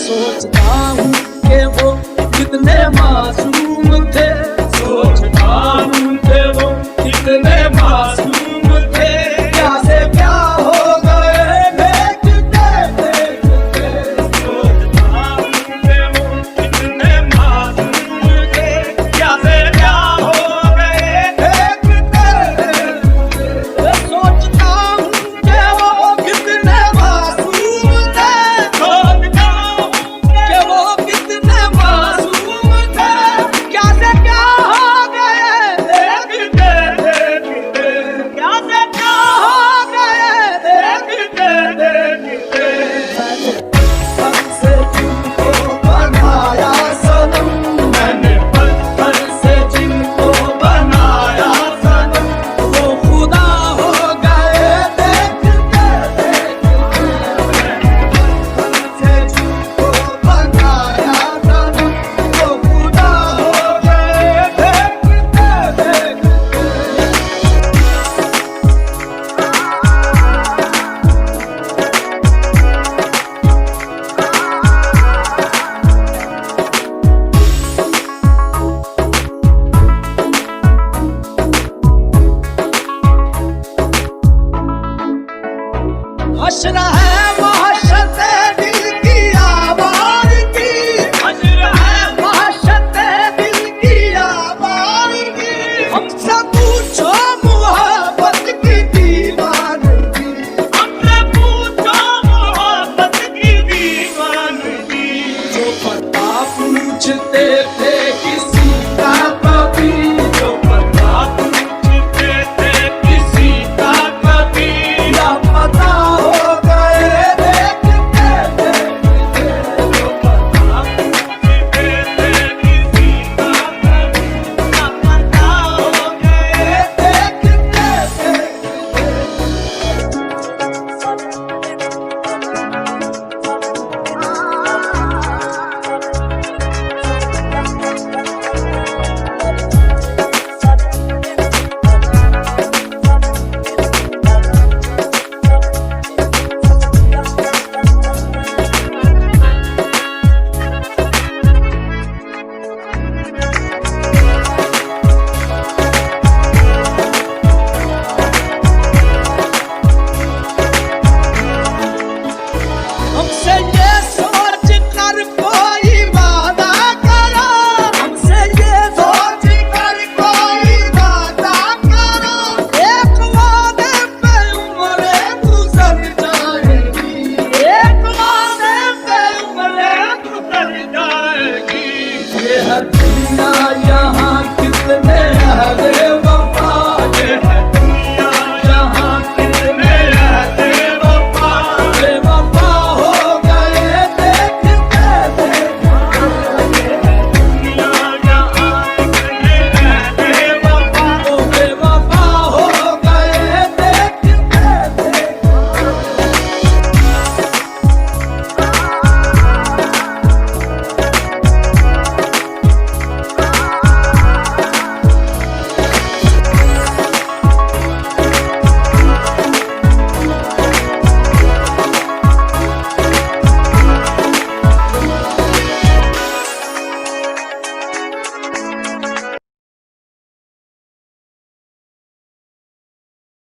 सोचता हूँ कि वो कितने मासूम थे, सोचता हूँ कि वो कितने मासूम थे। क्या से क्या हो गए देखते देखते, सोचता हूँ कि वो कितने मासूम थे। क्या से क्या हो गए देखते देखते, सोचता हूँ कि वो कितने मासूम थे, सोचता हूँ कि वो कितने मासूम थे। क्या से क्या हो गए देखते देखते, क्या से क्या हो गए देखते देखते। पल से जिनको बनाया सनम, मैंने पत्थर से जिनको बनाया सनम, वो खुदा हो गए देखते देखते। पत्थर से जिनको बनाया सनम, वो खुदा हो गए देखते देखते। हश्र है महशते दिल की आवाज़ की, हश्र है महशते दिल की आवाज़ की। हमसे पूछो मोहब्बत की दीवानगी, हमसे पूछो मोहब्बत की दीवानगी। जो पता पूछते थे